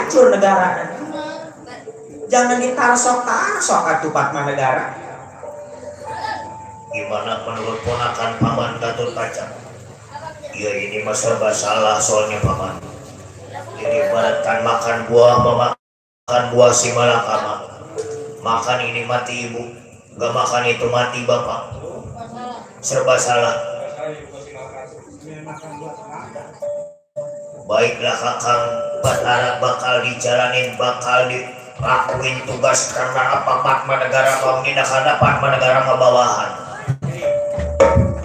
hancur negara. Jangan ditarsok-tarsok atuh Padma Negara. Gimana menurut ponakan Paman Gatot Kaca? Ya ini masalah salah soalnya Paman. Ini ibaratkan makan buah memakan buah si malakama. Makan ini mati ibu, gak makan itu mati bapak. Serba salah. Baiklah Kakang Batara bakal dijalanin, bakal dilakuin tugas karena apa Padma Negara mau tindakan Padma Negara ngebawahan.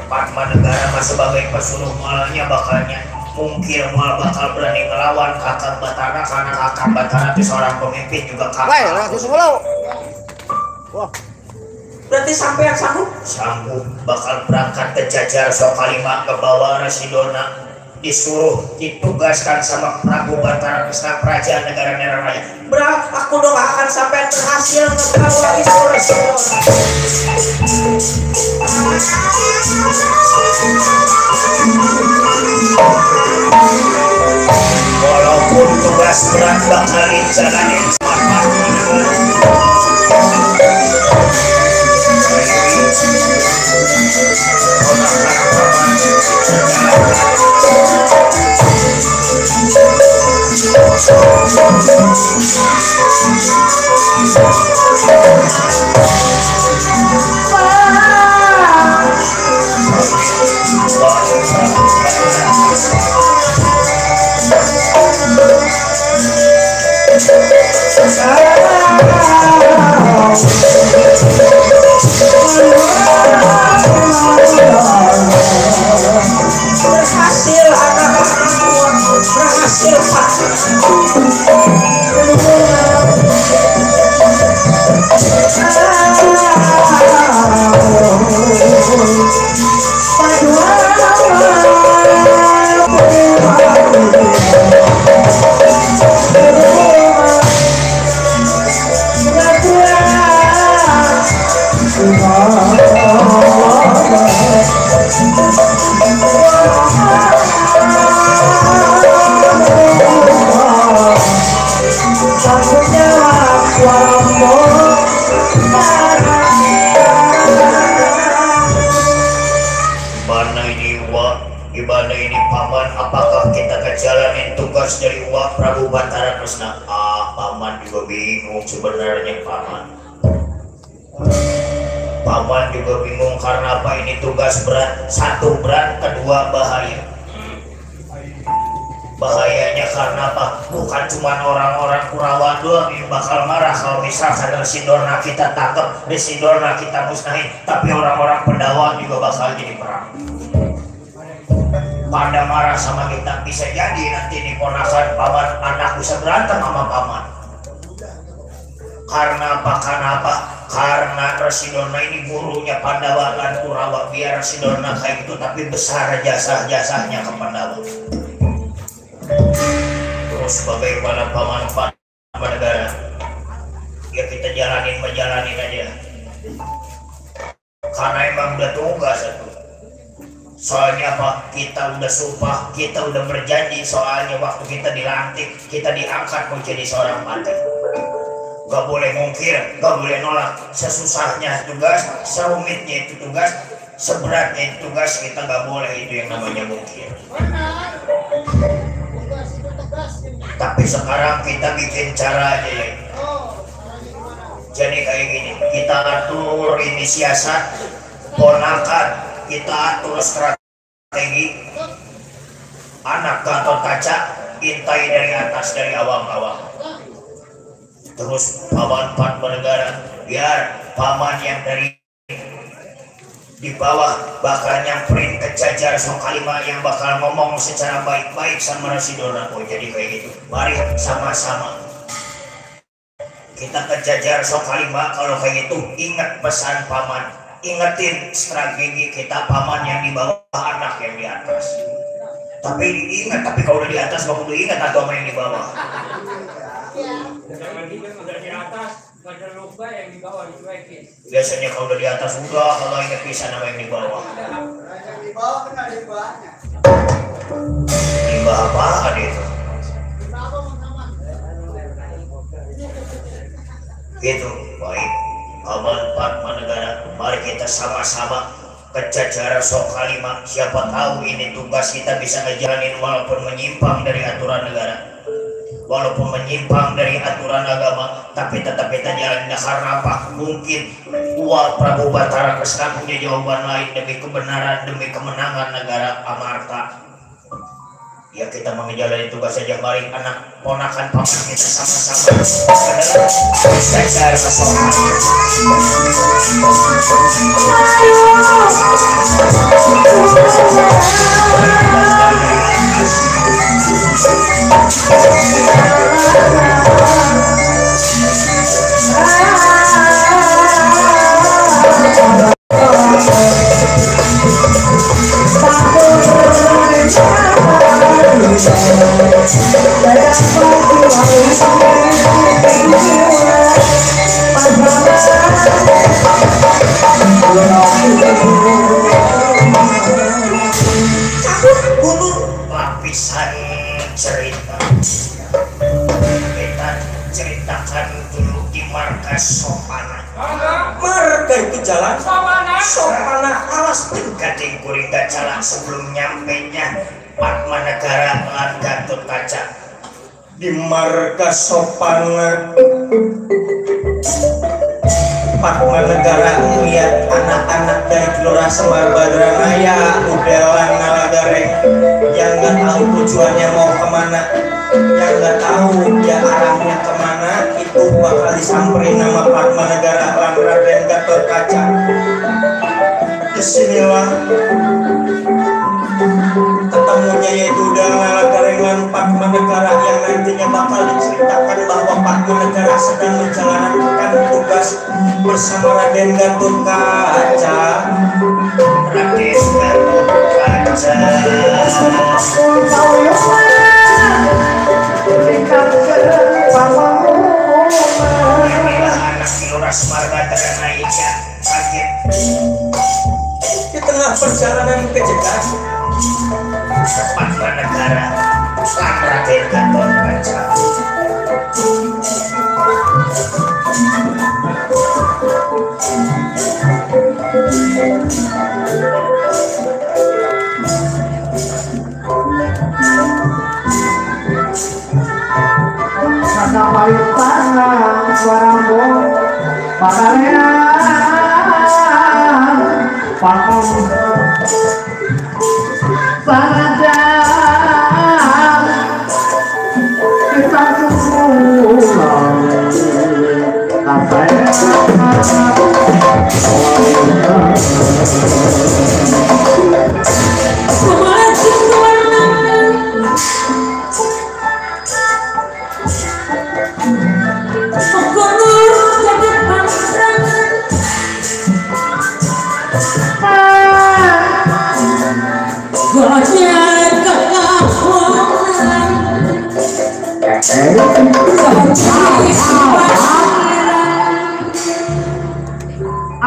Padma Negara mah sebagai pesuruh malahnya bakalnya mungkin mal bakal berani ngelawan Kakang Batara karena Kakang Batara itu seorang pemimpin juga kakak. Wah. Berarti sampean sanggup? Sanggup bakal berangkat ke Jajar Sokalima ke bawah Rasidona. Disuruh ditugaskan sama Prabu Batara Kresna Kerajaan Negara Neraraya. Aku doakan sampai berhasil ngebawa itu Rasidona. Walaupun tugas berat bakal dijalanin sama berhasil anak-anakku, berhasil Pak. Gimana ini Paman, apakah kita ngejalanin tugas dari Wak Prabu Batara Kresna? Paman juga bingung sebenarnya Paman. Paman juga bingung karena apa ini tugas berat. Satu berat, kedua bahaya. Bahayanya karena apa? Bukan cuma orang-orang Kurawa doang yang bakal marah kalau misalkan Residorna kita tangkap, Residorna kita musnahin, tapi orang-orang Pendawa juga bakal jadi perang. Pada marah sama kita, bisa jadi nanti nih ponakan Paman anak bisa berantem sama Paman. Karena apa? Karena Residorna ini gurunya Pandawa dan Kurawa. Biar Residorna kayak gitu, tapi besar jasa-jasanya ke Pandawa. Terus bagaimana Paman Padma Negara? Ya kita menjalanin aja. Karena emang udah tugas itu. Soalnya apa? Kita udah sumpah, kita udah berjanji. Soalnya waktu kita dilantik, kita diangkat menjadi seorang patih. Gak boleh mungkir, gak boleh nolak. Sesusahnya tugas, serumitnya itu tugas, seberatnya itu tugas, kita gak boleh itu yang namanya mungkir. Tapi sekarang kita bikin cara aja ya. Jadi kayak gini, kita atur ini siasat, ponakan. Kita atur strategi anak Gatot Kaca intai dari atas dari awang-awang. Terus Paman Padma Negara biar Paman yang dari di bawah bakal nyamperin ke Jajar Sokalima yang bakal ngomong secara baik-baik sama Residorna. Oh jadi kayak gitu. Mari sama-sama kita ke Jajar Sokalima. Kalau kayak gitu ingat pesan Paman. Ingetin strategi kita Paman yang di bawah, anak yang di atas. Tapi ingat, tapi kalau udah di atas baru udah ingat atau yang di bawah. Jangan ingat udah di atas, ada lupa yang di bawah dicuekin. Biasanya kalau udah di atas udah, kalau ingat bisa nama yang di bawah. Yang di bawah kan ada limbahnya. Limbah apaan itu? Gitu, baik. Aman Padma Negara, mari kita sama-sama ke jajaran sok kalima. Siapa tahu ini tugas kita bisa ngejalanin walaupun menyimpang dari aturan negara, walaupun menyimpang dari aturan agama, tapi tetap kita jalanin. Karena apa? Mungkin Wak Prabu Batara Kresna punya jawaban lain demi kebenaran, demi kemenangan negara Amarta. Ya kita menjalani tugas saja. Mari anak ponakan paman kita sama-sama jajar kesokan. Lapisan cerita kita ceritakan dulu di markas Sopana. Marga itu jalan Sopana alas Gading kuring jalan sebelum nyampe nya Padma Negara lan Gatot Kaca. di marga Sopana. Padma Negara melihat anak-anak dari Gelora Semar Badranaya udah ngalagareng yang nggak tahu tujuannya mau kemana, yang nggak tahu dia arahnya kemana, itu bakal disamperin nama Padma Negara lan Raden Gatot Kaca. Disinilah ketemunya, yaitu udah ngalagareng lan Padma Negara yang nantinya bakal diceritakan bahwa Padma Negara sedang menjalankan tugas bersama Raden Gatot Kaca. Raden Gatot Kaca inilah anak Gelora Semar Badranaya kaget Di tengah perjalanan kejelas, Padma Negara lan Raden Gatot Kaca.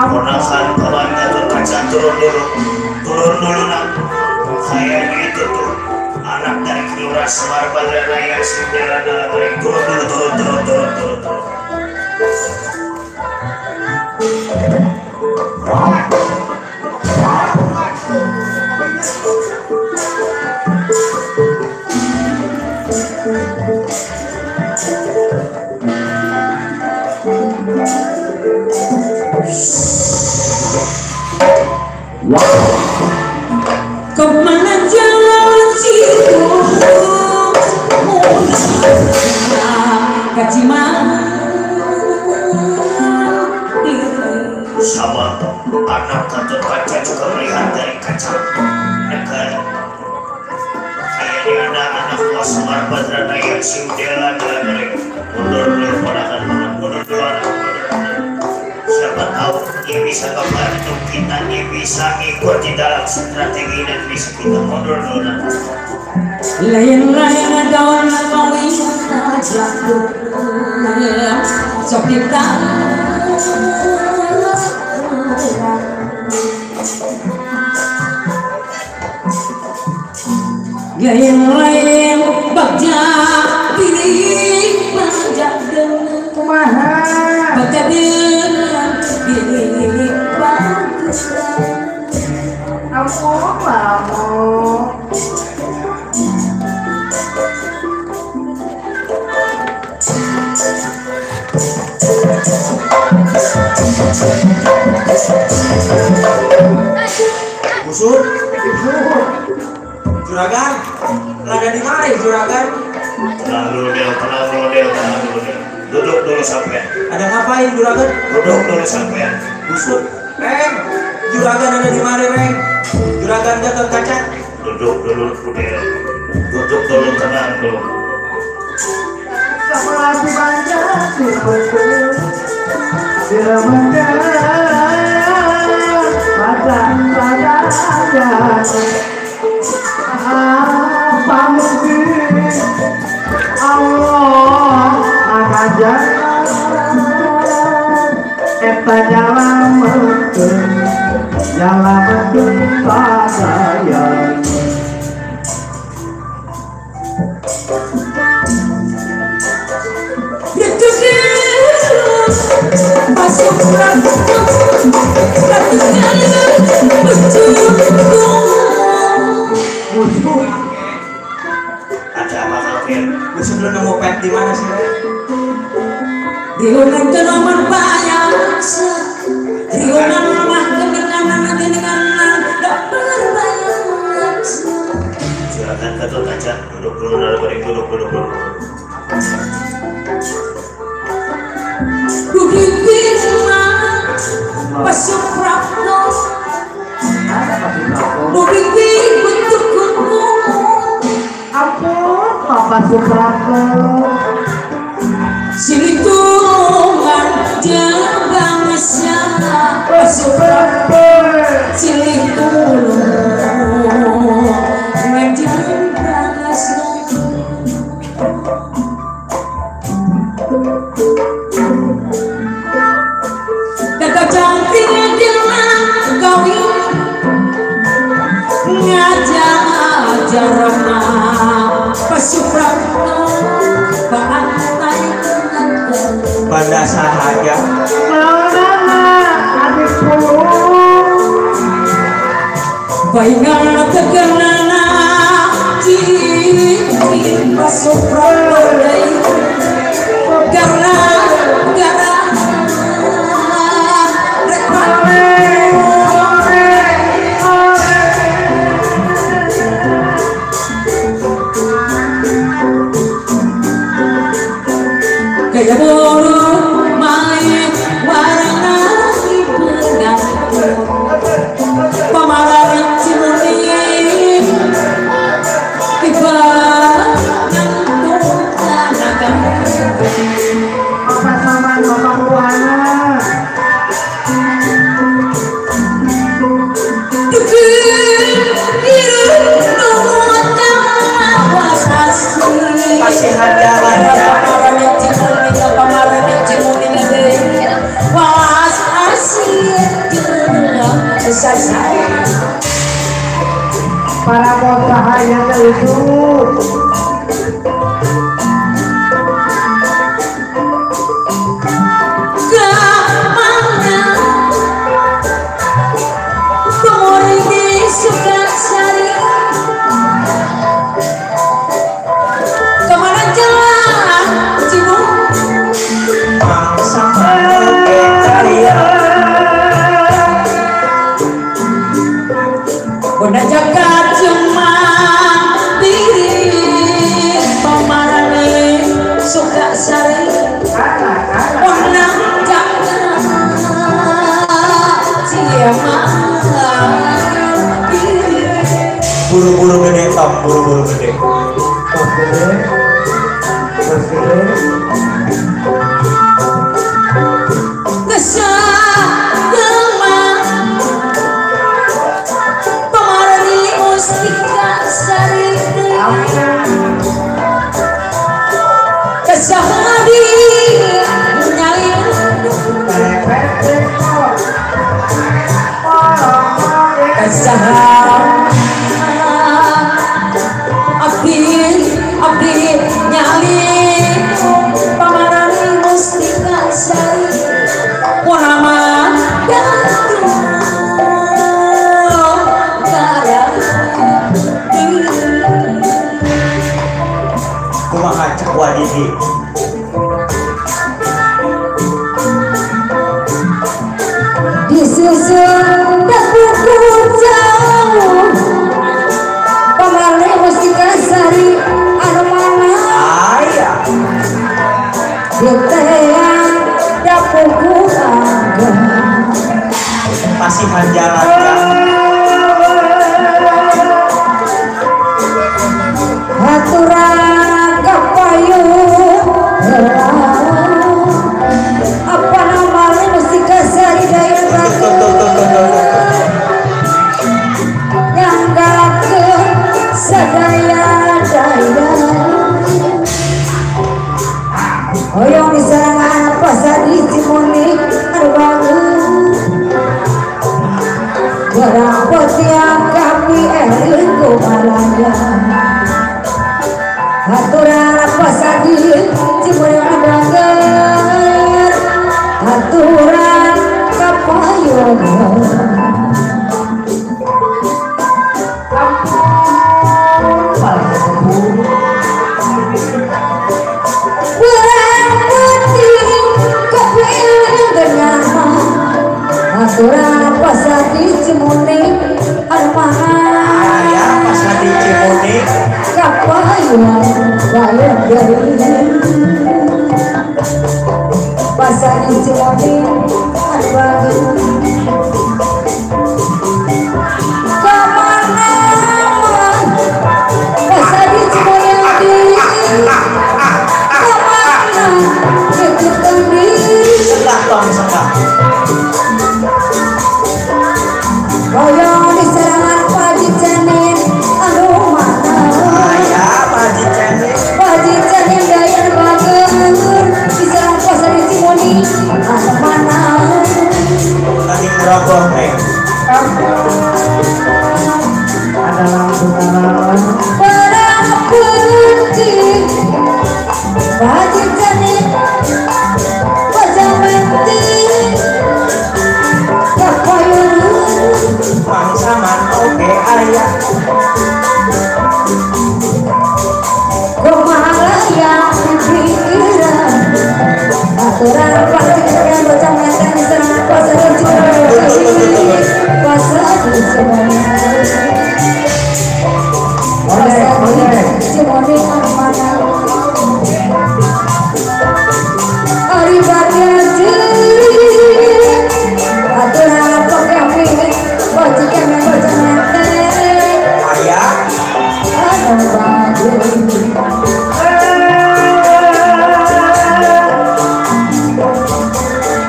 Ponakan Paman Gatot Kaca turun dulu nak. Kayaknya itu tuh anak dari Gelora Semar Badranaya sudah turun. Kemana jalan situ sama anak Gatot Kaca juga melihat dari kaca negara. Kayaknya ada anak buah Semar Badranaya si Udela dari mundur dulu ponakan mundur dulu anak. Siapa tahu dia bisa membantu kita, dia bisa ikut di dalam strategi dan bisa kita mundur dulu. Lain-lain daun wisata jatuh sok kita lain-lain bagja pilih bagja dengan dengan diri bagus. Busur, juragan, lada di mana ya juragan? Tenang dulu Del. Duduk dulu sampean. Ada ngapain juragan? Duduk dulu sampean. Busur, Reng, juragan ada di mana Reng? Juragan Gatot Kaca. Duduk dulu Del. Duduk dulu, tenang dulu. Apa mungkin Allah akan eta jalan betul saya. Ada apa Kafir? Busur lu nemu pet di mana sih Reng? Riunan kenaman banyak, riunan rumah kedenganan tak berbayang. Silakan Gatot Kaca. Duduk dulu dari duduk. Budi Bima Pasupratno Budi Bima Tukuku Ampun Bapak Supratno. Silitungan Jabangsa Pasupratno Silitungan Jabangsa Kakak cantik dengan kawin ngajak ramah Pasupratno pantai Banda sahaja. Mana adikku baingan tegenana cincin Pasupratno karena kayak dulu main warna hiburan pamaran Cimuning tiba nyentuh tanakan Bapak Saman Bapak Buana. Kasihan jalan ya. Para bosahaya itu Bunda jagat cuma diri pemarani suka sari Bunda jagat siapa Buru-buru gede Tom, buru-buru gede. Abdi nyali pamarani mustika sari susun terpuku jauh kemarin mesti kasari anu mana ayah diteang dapuku agak masih menjalankan aturan kapayun apa namanya mesti kasari daya yang gak sadaya daya oyong diserangan pasar di Cimoni arbangun barang petiang kami eriko malaya aturan pasar di Cimoni arbangun aturan kapayun aturan pasar di Cimoni armana ayah pasar di Cimoni kapayun bayar dari pasar di Cimoni armana kemana pasar di Cimoni kemana kejutan di selah tong selah oyong diserangan Paji Cenin anu mana ayah Paji Cenin Paji Cenin daya bager diserang pasar di Cimoni anu mana tadi ngerogoh ada langsung barang putih Paji Cenin pajamenti kapayun mangsaman oke ayah Kumalaya pikiran aturan pasti bocah menteng diserang pasar di Cimoni pasar di Cimoni pasar di Cimoni mana hari bagian aturan apa kami bajikan yang bocah menteng ayah anu bagus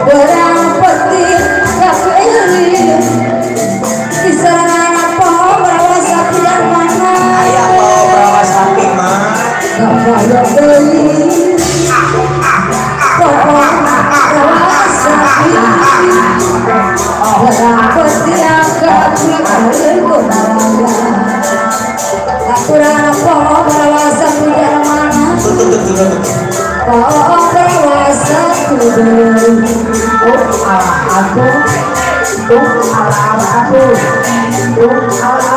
barang peti kapeli diserangan apa bawa sapi yang mana ayah mau bawa sapi mah kapaya beli pokok bawa sapi barang peti yang kapeli kumalaya aturan apa bawa sapi yang mana oh bawa sapi aku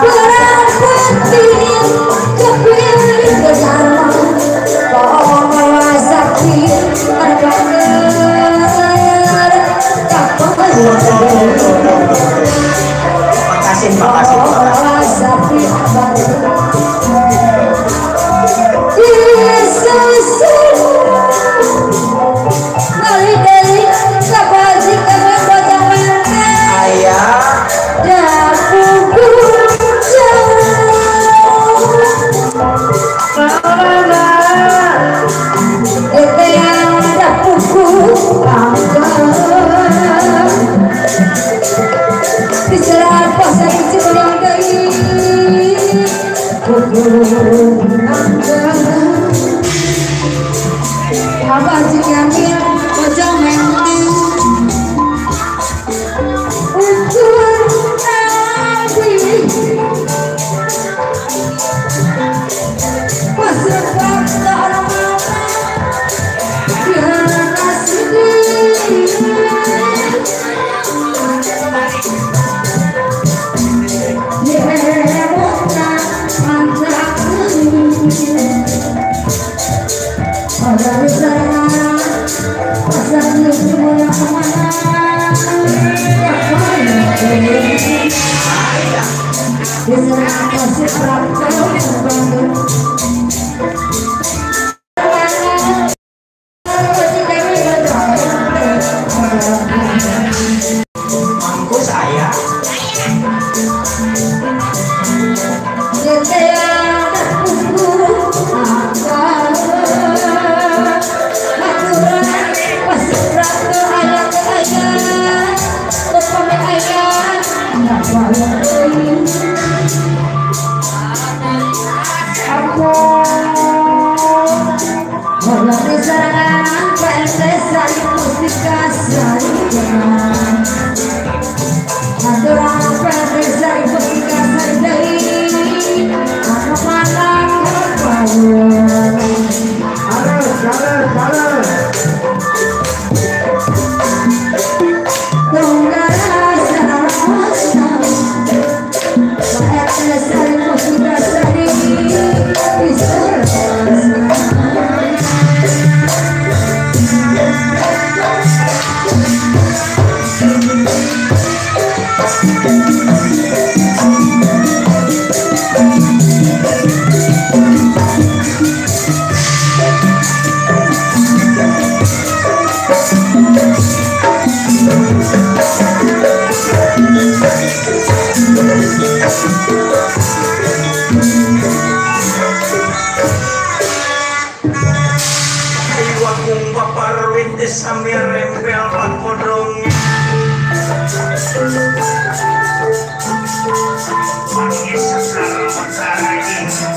barang peti kapeli kejarman oh bawa sapi arbaner kapaya makasih makasih bawa sapi arbaner dari kabaji kami bocah menteng ayah dapuku jauh itu yang dapuku angkat diserang pasar di Cimoni kuku angkat kabaji kami bocah menteng Pasar di Cimoni kemana? Mangku saya Iwakung paparwintis sambil rempel pakodong Pangis sekar matara ingkal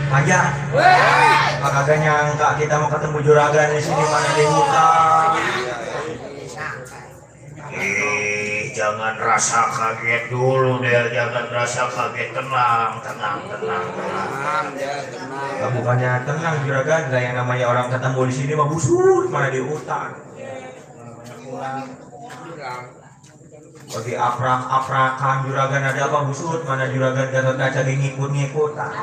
aja, kagak nyangka kita mau ketemu juragan di sini mana di hutan. Jangan rasa kaget dulu deh, jangan rasa kaget, tenang. Bukannya tenang juragan, gak yang namanya orang ketemu di sini mah busuk mana di hutan. Bagi aprak-aprakan juragan ada apa busuk mana juragan Gatot Kaca ngikut-ngikutan.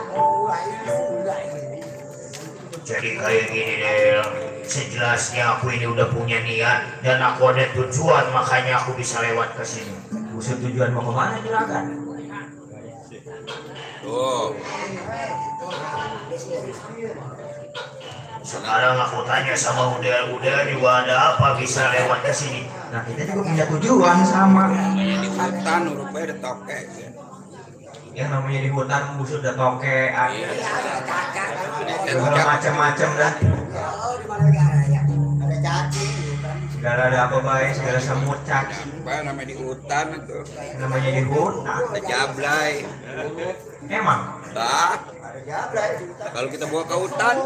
Jadi kayak gini deh, sejelasnya aku ini udah punya niat dan aku ada tujuan, makanya aku bisa lewat ke sini. Busuk tujuan mau kemana juragan? Sekarang aku tanya sama udel juga ada apa bisa lewat ke sini? Nah kita juga punya tujuan sama. Di hutan rupanya ada toke. Yang namanya di hutan busuk ada toke, segala macam-macam dah. Segala ada apa baik, segala semut cacing. Apa namanya di hutan itu? Namanya di hutan. Ada jablay. Emang? Nah, kalau kita bawa ke hutan,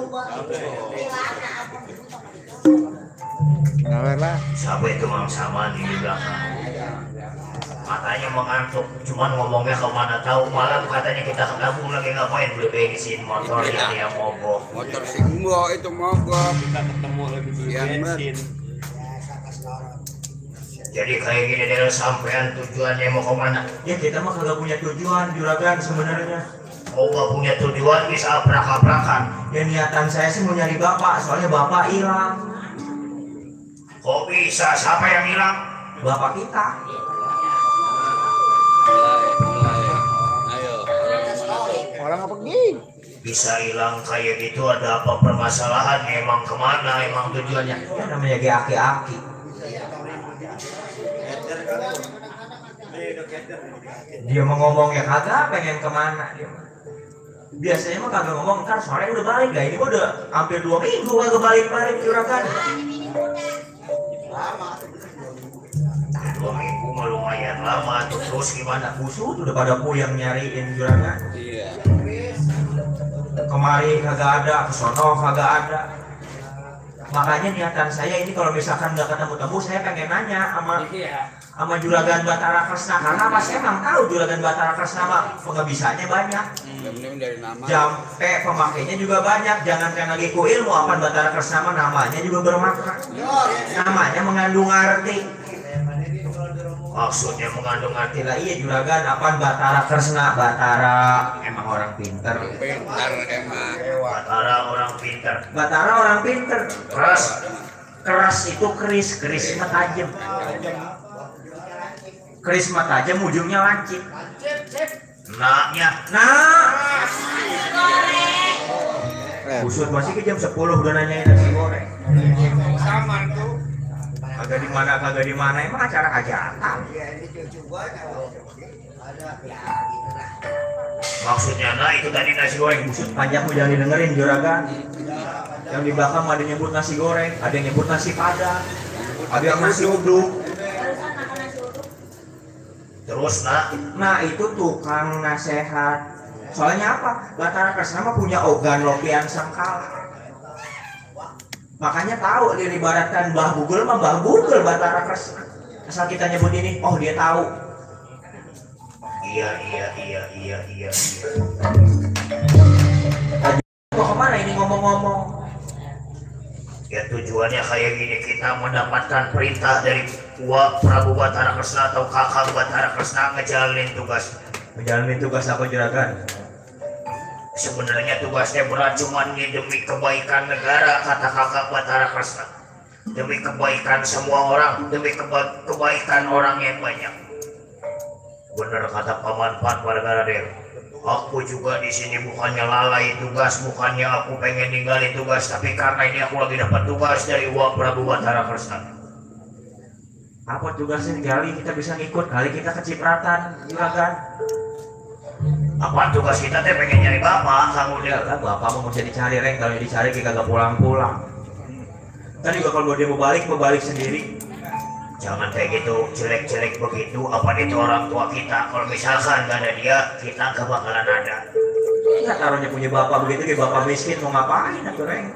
Siapa itu Mang Saman di belakang? Matanya mengantuk, cuman ngomongnya kemana tahu. Malam katanya kita ketemu lagi ngapain, beli bensin motornya dia mogok. motor singgo itu mogok. Kita ketemu lagi beli Iya, bensin. Jadi kayak gini deh, sampean tujuannya mau kemana? Ya kita mah kagak punya tujuan juragan sebenarnya. Mau gak punya tujuan bisa aprak-aprakan. Ya niatan saya sih mau nyari bapak, soalnya bapak hilang. Kok bisa? Siapa yang hilang? Bapak kita. Ayo, orang apa Bisa hilang kayak gitu, ada apa permasalahan? Emang kemana? Emang tujuannya? Ya namanya ge aki-aki. Dia mau ngomong ya kagak pengen kemana dia mah. Biasanya mah kagak ngomong, ntar sore udah balik. Nah ini mah udah hampir 2 minggu kagak balik-balik juragan. 2 minggu mah lumayan lama tuh. Terus gimana? Busuk udah pada puyeng nyariin juragan. Iya. Kemari kagak ada, kesono kagak ada. Makanya niatan saya ini kalau misalkan nggak ketemu-temu, saya pengen nanya sama Juragan Batara Kresna, karena apa saya emang tahu Juragan Batara Kresna mah pengabisanya banyak. Dari nama. Jampe pemakainya juga banyak. Jangan kan lagi ku ilmu apa Batara Kresna mah namanya juga bermakna. Namanya mengandung arti. Maksudnya mengandung arti Tila iya juragan apaan Batara Kresna. Batara emang orang pinter. Pintar emang. Batara orang pinter. Batara orang pinter. Keras. Keras itu keris mah tajam. Keris mah tajam ujungnya lancip. Naknya. Nah, busut masih ke jam 10 udah nanyain nasi goreng. Saman tuh. Kagak di mana emang acara hajatan. Maksudnya nah itu tadi nasi goreng busut. Panjang mau jangan didengerin juragan. Yang di belakang ada yang nyebut nasi goreng, ada yang nyebut nasi padang, ada yang nasi uduk. Terus nak. Nah itu tukang nasehat. Soalnya apa? Batara Kresna mah punya ogan lopian sangkala. Makanya tahu dilibaratkan Mbah Bugel mah Mbah Bugel Batara Kresna. Asal kita nyebut ini, oh dia tahu. Iya. Kok kemana ini ngomong-ngomong? Ya tujuannya kayak gini, kita mendapatkan perintah dari Wak Prabu Batara Kresna atau Kakang Batara Kresna ngejalanin tugas. Menjalani tugas apa juragan? Sebenarnya tugasnya berat, cuman ini demi kebaikan negara, kata Kakang Batara Kresna. Demi kebaikan semua orang, demi kebaikan orang yang banyak. Bener kata Paman Pan Pargaraden. Aku juga di sini bukannya lalai tugas, bukannya aku pengen ninggalin tugas, tapi karena ini aku lagi dapat tugas dari Wak Prabu Batara Kresna. Apa tugasnya kali kita bisa ngikut, kali kita kecipratan juragan. Apa tugas kita teh pengen nyari bapak, Kang Ya Udin. lah bapak mau mesti dicari reng, kalau dicari kita kagak pulang-pulang. Tadi juga kalau dia mau balik sendiri. Jangan kayak gitu, jelek-jelek begitu. Apa itu orang tua kita? Kalau misalkan gak ada dia, kita gak bakalan ada. Ya taruhnya punya bapak begitu, kayak bapak miskin mau ngapain atuh reng?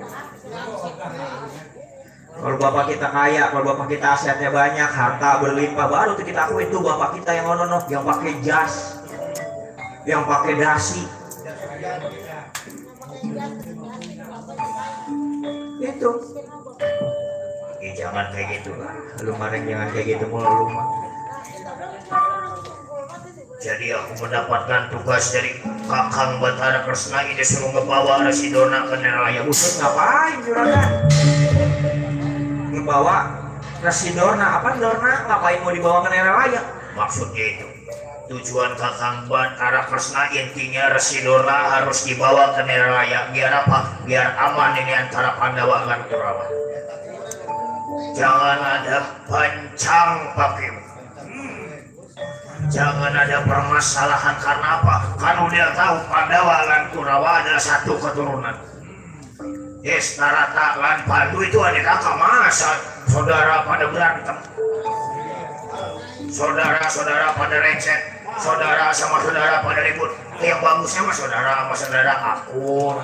Kalau bapak kita kaya, kalau bapak kita asetnya banyak, harta berlimpah, baru tuh kita akui itu bapak kita yang ono yang pakai jas, yang pakai dasi. Itu. Ya jangan kayak gitu lah. Lu mareng jangan kayak gitu mulu lu mah. Jadi aku mendapatkan tugas dari Kakang Batara Kresna ini suruh ngebawa Residona ke Neraya. Busuk ngapain juragan? Ngebawa Residona, apa Dorna? Ngapain mau dibawa ke Neraya? Maksudnya itu. Tujuan Kakang Batara Kresna intinya Residona harus dibawa ke Neraya. Biar apa? Biar aman ini antara Pandawa dan Kurawa. Jangan ada pancang pakai. Jangan ada permasalahan karena apa? Kan udah tahu Pandawa dan Kurawa adalah satu keturunan. Yes, Narata lan Pandu itu adik kakak, masa saudara pada berantem, saudara pada recet, saudara sama saudara pada ribut. Yang bagusnya mah saudara sama saudara akur,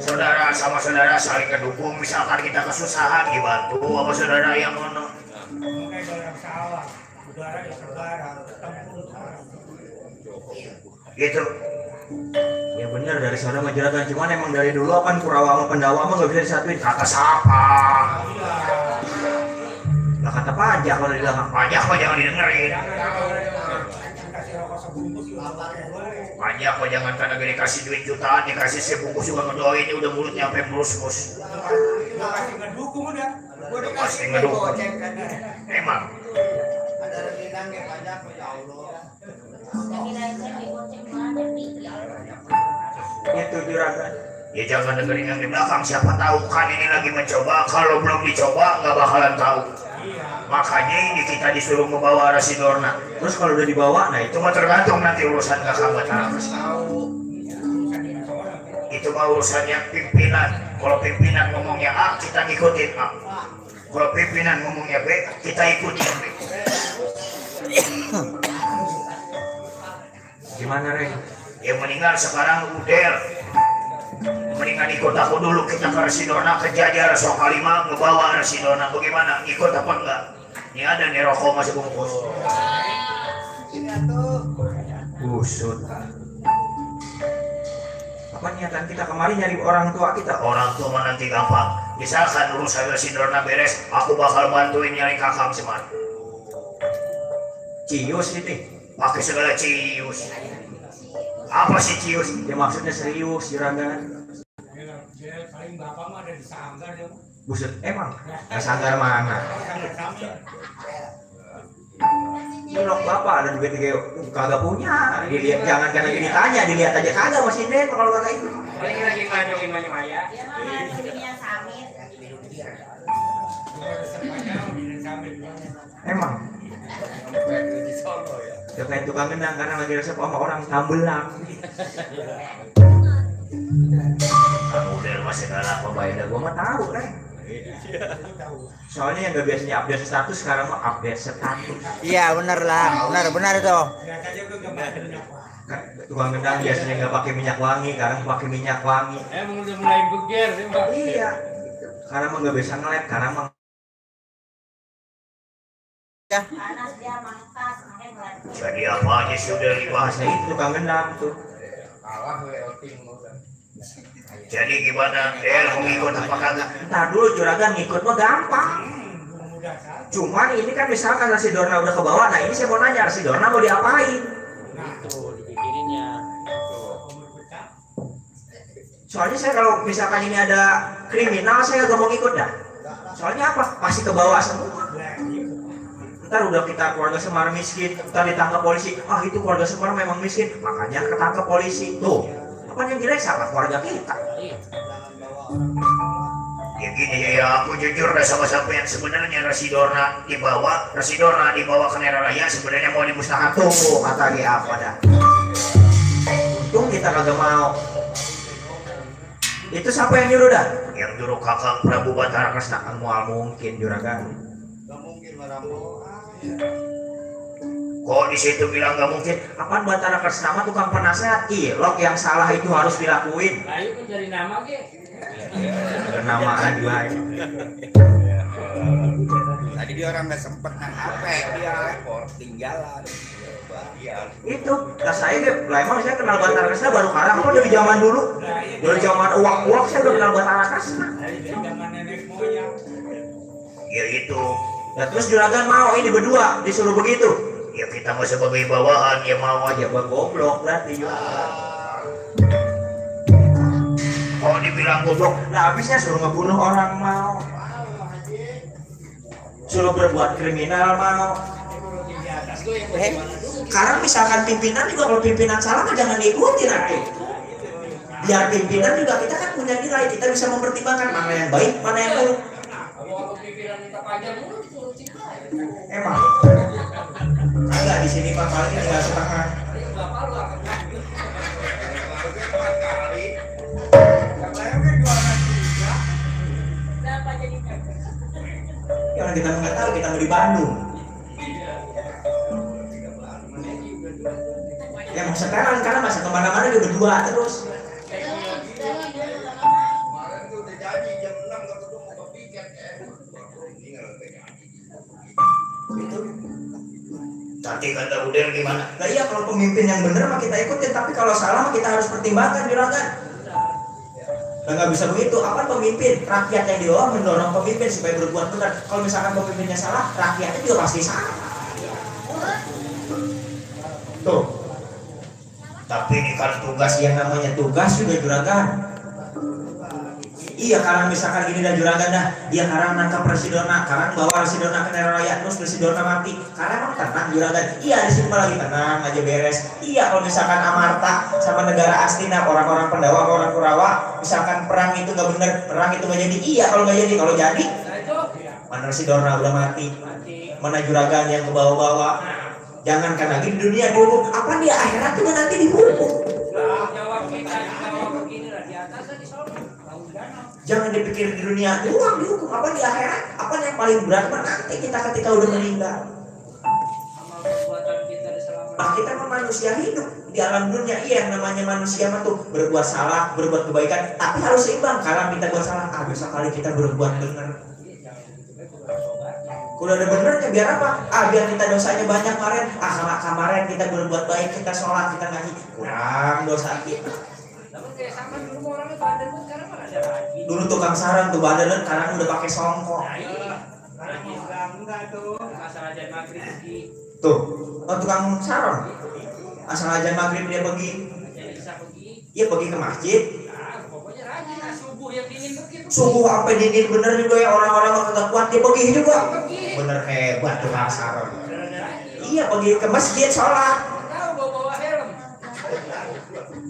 saudara sama saudara saling ngedukung. Misalkan kita kesusahan dibantu sama saudara yang mana. Mungkin orang sawah, udara ya saudara, tempur. Gitu. Ya bener dari sana mah juragan, cuman emang dari dulu kan Kurawa sama Pandawa mah gak bisa disatuin. Kata siapa? Lah kata pajak kalau dibilang Pajak mah jangan didengerin. Kasih rokok sebungkus juga Pajak mah jangan karena dikasih duit jutaan, dikasih sebungkus juga ngedoain, udah mulutnya sampai mulus-mulus. udah kasih ngedukung udah. Gua Pasti ngedukung. Emang. Ada rendang ya pajak ya Allah. itu juragan. Ya jangan dengerin yang di belakang, siapa tahu kan ini lagi mencoba, kalau belum dicoba nggak bakalan tahu. Makanya ini kita disuruh membawa Residorna. Terus kalau udah dibawa, nah itu Itu mah tergantung nanti urusan Kakang Batara Kresna. Itu mah urusannya pimpinan. Kalau pimpinan ngomongnya A, kita ngikutin A. Kalau pimpinan ngomongnya B, kita ikutin B. gimana reng? Ya mendingan sekarang udel. Mendingan ikut aku dulu, kita ke Residona, ke Jajar, sok kalima, ngebawa Residona. Bagaimana? Ikut apa enggak? Ini ada nih rokok masih bungkus. Busut. Apa niatan kita kemarin nyari orang tua kita? Orang tua mah nanti gampang. Misalkan urusan Residona beres, aku bakal bantuin nyari Kakang Semar. Cius ini. Pakai segala cius. Apa sih cius? Ya maksudnya serius, juragan. Dia paling bapak mah ada di sanggar dia. Buset, emang? Sanggar mana? Nyolok bapak dan duit kayak kagak punya. Dilihat jangan karena ditanya, dilihat aja kagak masih deh kalau kagak itu. Paling lagi ngajokin banyak Maya. Dia mah rezekinya samit. Emang? Ya kayak tukang gendang karena lagi resep sama orang tambelang. Udah masih kalah apa bayar? Gua mah tahu kan. Soalnya yang gak biasanya update status sekarang mah update status. Iya benar lah, benar tuh. Tukang gendang biasanya nggak pakai minyak wangi, sekarang pakai minyak wangi. Emang udah mulai beger sih Mbak. Iya. Karena mah nggak bisa ngelap, karena mah Panas dia mangkas, makanya ngeliat. jadi apa aja sih udah dibahasnya itu tukang gendang tuh. Jadi gimana? Mau ngikut apa kagak? Ntar dulu juragan ngikut mah gampang. Cuman ini kan misalkan Rasi Dorna udah ke bawah, nah ini saya mau nanya Rasi Dorna mau diapain? Tuh dibikininnya. Soalnya saya kalau misalkan ini ada kriminal saya gak mau ngikut dah. Soalnya apa? Masih ke bawah semua. Ntar udah kita keluarga Semar miskin, ntar ditangkap polisi. Ah itu keluarga Semar memang miskin, makanya ketangkap polisi. Tuh, apa yang jelek sama keluarga kita? Ya gini ya, aku jujur dah sama sampean sebenarnya Rasi Dorna dibawa ke Nera Raya sebenarnya mau dimusnahkan. Tuh kata dia apa dah? Untung kita kagak mau. Itu siapa yang nyuruh dah? Yang nyuruh Kakang Prabu Batara Kresna. Mual mungkin juragan. Gak mungkin Marambo. Kok di situ bilang gak mungkin? Apaan Batara Kresna mah tukang penasehat? Ilok yang salah itu harus dilakuin. Ayo kan cari nama ke. Kenamaan lain. Tadi dia orang nggak sempet HP, dia tinggalan. Itu, nah saya emang saya kenal Batara Kresna baru sekarang. Apa dari zaman dulu? Dari zaman uak-uak saya udah kenal Batara Kresna. Dari zaman nenek moyang. Ya itu. Ya terus juragan mau ini berdua disuruh begitu. Ya kita mau sebagai bawahan ya mau aja bang goblok berarti juragan. Oh dibilang goblok, nah habisnya suruh ngebunuh orang mau. Suruh berbuat kriminal mau. Sekarang misalkan pimpinan juga kalau pimpinan salah kan jangan diikuti nanti. Biar pimpinan juga kita kan punya nilai, kita bisa mempertimbangkan mana yang baik, mana yang buruk. Emang? Kagak di sini Pak paling tinggal setengah. Yang kita nggak tahu kita mau di Bandung. Yang sekarang karena masa kemana-mana dia berdua terus. Nanti kata Udel gimana? Nah iya kalau pemimpin yang benar mah kita ikutin, tapi kalau salah mah kita harus pertimbangkan juragan. Nah nggak bisa begitu. Apa pemimpin? Rakyat yang di bawah mendorong pemimpin supaya berbuat benar. Kalau misalkan pemimpinnya salah, rakyatnya juga pasti salah. Tuh. Tapi ini kalau tugas yang namanya tugas juga juragan. Iya karena misalkan gini dah juragan dah, dia karang nangkap Rasi Dorna, karang bawa Rasi Dorna ke Nera Raya, terus Rasi Dorna mati. Karena emang tenang juragan. Iya di sini lagi tenang aja beres. Iya kalau misalkan Amarta sama negara Astina, orang-orang Pendawa, orang Kurawa, misalkan perang itu nggak bener, perang itu nggak jadi. Iya kalau nggak jadi, kalau jadi, mana Rasi Dorna udah mati, mana juragan yang ke bawah-bawah. Jangan kan lagi di dunia dihukum, apa dia akhirat juga nanti dihukum. Jangan dipikir di dunia doang dihukum, apa di akhirat, apa yang paling berat nanti kita ketika udah meninggal. Nah kita kan manusia hidup di alam dunia, iya yang namanya manusia mah tuh berbuat salah, berbuat kebaikan, tapi harus seimbang. Karena kita buat salah, besok kali kita berbuat benar. Kalau ada benernya biar apa? Biar kita dosanya banyak kemarin. Kemarin kita berbuat baik, kita sholat, kita ngaji, kurang dosa kita. Dulu tukang sarang tuh badan sekarang udah pakai songkok. Tuh, tukang sarung. Asal aja maghrib dia pergi. Iya pergi ke masjid. Pokoknya rajin lah subuh yang dingin begitu. Subuh sampai dingin bener juga ya, orang-orang yang kagak kuat dia pergi juga. Bener hebat tukang sarung. Iya pergi ke masjid sholat. Tahu bawa helm.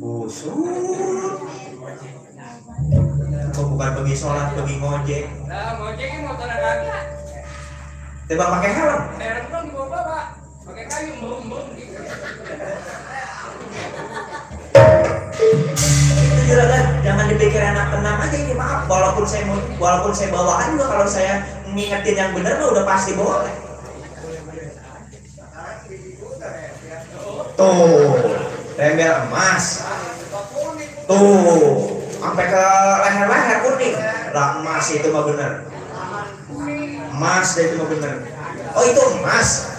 Busuk. Kok bukan pergi sholat, pergi ngojek. Nah, ngojeknya motor kagak. Tiba pakai helm. Helm dong dibawa, pakai kayu merum-merum gitu. Itu juragan, jangan dipikir enak tenang aja ini, maaf. Walaupun saya bawaan juga, kalau saya ngingetin yang benar mah udah pasti boleh. Tuh, rembel emas. Tuh, sampai ke leher-leher kuning. Lah emas itu mah bener. Emas itu mah bener. Oh itu emas.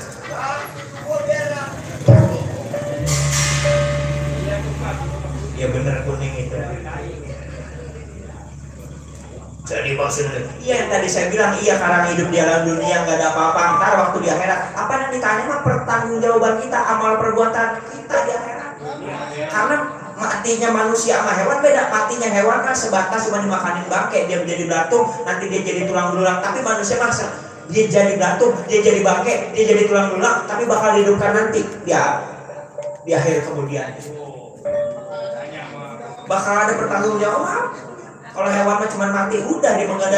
Ya bener kuning itu. Jadi maksudnya Iya yang tadi saya bilang, iya karena hidup di alam dunia nggak ada apa-apa, ntar waktu di akhirat apa yang ditanya mah pertanggungjawaban kita, amal perbuatan kita di akhirat. Karena matinya manusia sama hewan beda. Matinya hewan kan sebatas cuma dimakanin bangke, dia menjadi belatung, nanti dia jadi tulang belulang. Tapi manusia masa dia jadi belatung, dia jadi bangke, dia jadi tulang belulang, tapi bakal dihidupkan nanti dia di akhir kemudian. Bakal ada pertanggungjawaban. Kalau hewan mah cuma mati udah, dia mah gak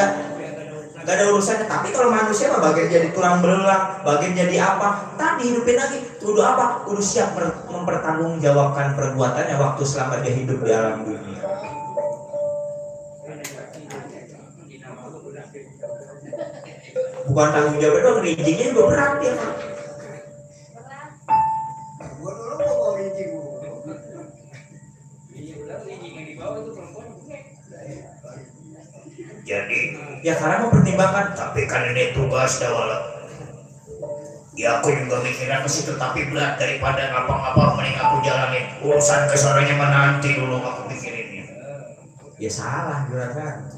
ada urusannya. Tapi kalau manusia mah bagian jadi tulang belulang, bagian jadi apa, tak dihidupin lagi. Kudu apa? Kudu siap mempertanggungjawabkan perbuatannya waktu selama dia hidup di alam dunia. Bukan tanggung jawab doang, rinjingnya juga berat dia. Gua dulu mau bawa rinjing. jadi Ya karena mempertimbangkan. tapi kan ini tugas dawala. Ya aku juga mikirnya ke situ, tapi berat daripada ngapa-ngapa mending aku jalanin urusan kesorenya menanti dulu aku pikirinnya. Ya salah juragan.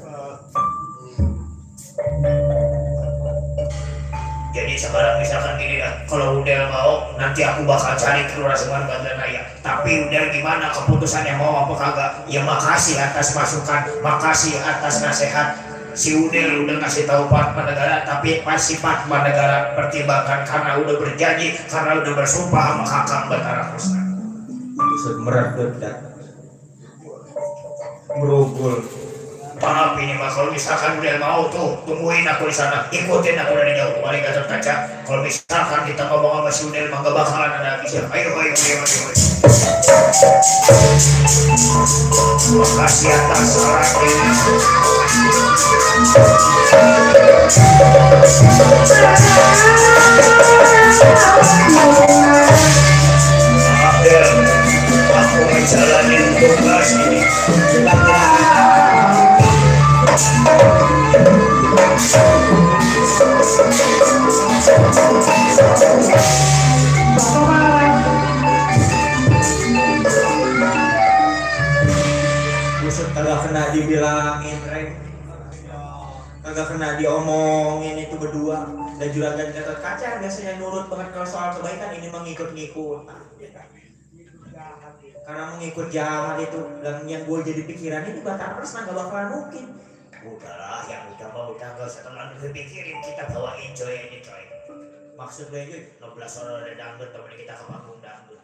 Jadi sekarang misalkan gini lah, kalau udah mau nanti aku bakal cari kelurahan Semar Bandaraya. Tapi udah gimana keputusannya, mau apa kagak? Ya makasih atas masukan, makasih atas nasihat. Si Udel udah ngasih tahu Pak Negara, tapi pasti Pak Negara pertimbangkan karena udah berjanji, karena udah bersumpah sama Kakang Batara Kusna. Semerat dan merugul. Maaf ini Mas, kalau misalkan udah mau tuh tungguin aku di sana, ikutin aku dari jauh, paling Gatot Kaca. Kalau misalkan kita ngomong sama si Udel mah gak bakalan ada habisnya. Ayo. Makasih atas sarannya. Maaf Del, aku ngejalanin tugas ini. Busuk kagak kena dibilangin, Reng. Kagak kena diomongin itu berdua. Dan juragan Gatot Kaca biasanya nurut banget kalau soal kebaikan, ini mengikut-ngikut. Karena mengikut jahat itu, dan yang gue jadi pikiran ini Batara Kresna gak bakalan mungkin. Udahlah, yang udah mau udah gak usah terlalu dipikirin, kita bawa enjoy ini coy. Maksud gue itu 16 orang ada dangdut, temen kita ke panggung dangdut.